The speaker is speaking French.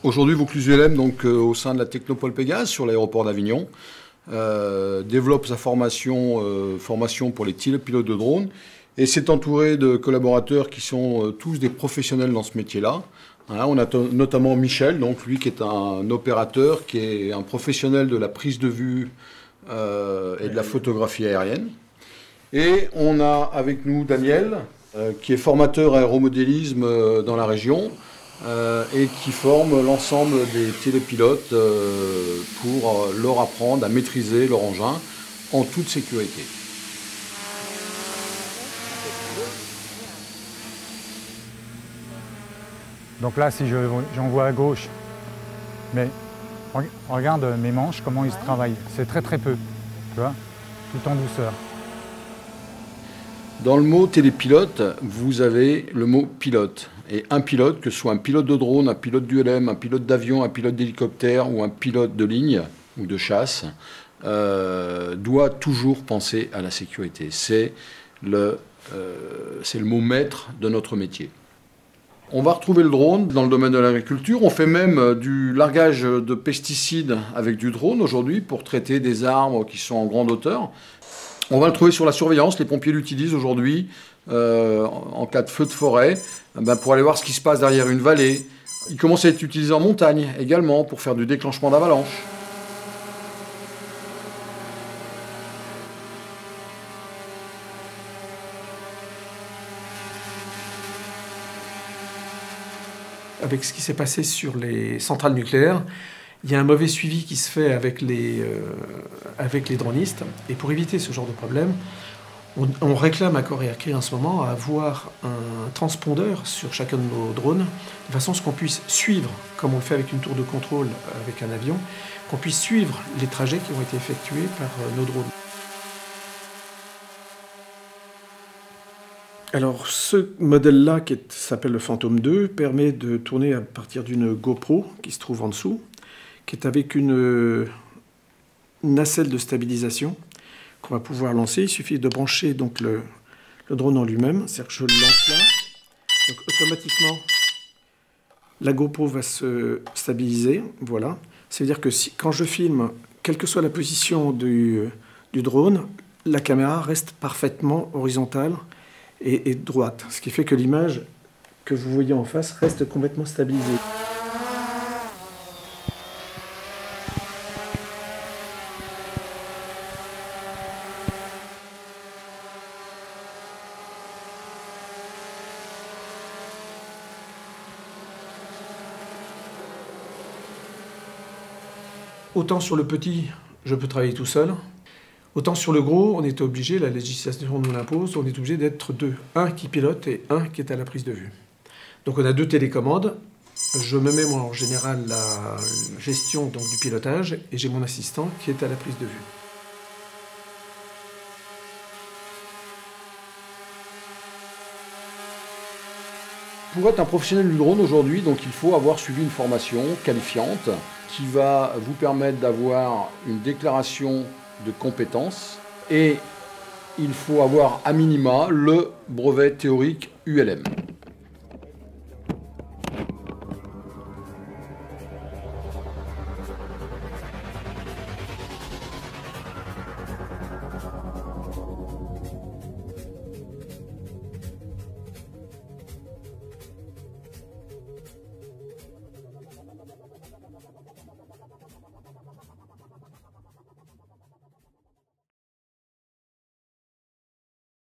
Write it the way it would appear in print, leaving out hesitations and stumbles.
Aujourd'hui, Vaucluse ULM, donc, au sein de la Technopole Pégase, sur l'aéroport d'Avignon, développe sa formation pour les pilotes de drones et s'est entouré de collaborateurs qui sont tous des professionnels dans ce métier-là. Voilà, on a notamment Michel, donc, lui qui est un opérateur, qui est un professionnel de la prise de vue et de la photographie aérienne. Et on a avec nous Daniel, qui est formateur aéromodélisme dans la région et qui forme l'ensemble des télépilotes pour leur apprendre à maîtriser leur engin en toute sécurité. Donc là, si j'en vois à gauche, mais regarde mes manches, comment ils se travaillent. C'est très très peu, tu vois, tout en douceur. Dans le mot télépilote, vous avez le mot pilote. Et un pilote, que ce soit un pilote de drone, un pilote d'ULM, un pilote d'avion, un pilote d'hélicoptère ou un pilote de ligne ou de chasse, doit toujours penser à la sécurité. C'est le mot maître de notre métier. On va retrouver le drone dans le domaine de l'agriculture. On fait même du largage de pesticides avec du drone aujourd'hui pour traiter des arbres qui sont en grande hauteur. On va le trouver sur la surveillance. Les pompiers l'utilisent aujourd'hui en cas de feu de forêt pour aller voir ce qui se passe derrière une vallée. Il commence à être utilisé en montagne également pour faire du déclenchement d'avalanche. Avec ce qui s'est passé sur les centrales nucléaires, il y a un mauvais suivi qui se fait avec les dronistes. Et pour éviter ce genre de problème, on réclame à corps et à cri en ce moment à avoir un transpondeur sur chacun de nos drones, de façon à ce qu'on puisse suivre, comme on le fait avec une tour de contrôle avec un avion, qu'on puisse suivre les trajets qui ont été effectués par nos drones. Alors, ce modèle-là, qui s'appelle le Phantom 2, permet de tourner à partir d'une GoPro qui se trouve en dessous, qui est avec une nacelle de stabilisation qu'on va pouvoir lancer. Il suffit de brancher donc le drone en lui-même. C'est-à-dire que je le lance là. Donc, automatiquement, la GoPro va se stabiliser. Voilà. Ça veut dire que quand je filme, quelle que soit la position du drone, la caméra reste parfaitement horizontale et droite, ce qui fait que l'image que vous voyez en face reste complètement stabilisée. Autant sur le petit, je peux travailler tout seul. Autant sur le gros, on est obligé, la législation nous l'impose, on est obligé d'être deux. Un qui pilote et un qui est à la prise de vue. Donc on a deux télécommandes. Je me mets moi en général la gestion donc, du pilotage et j'ai mon assistant qui est à la prise de vue. Pour être un professionnel du drone aujourd'hui, donc il faut avoir suivi une formation qualifiante qui va vous permettre d'avoir une déclaration de compétences et il faut avoir à minima le brevet théorique ULM.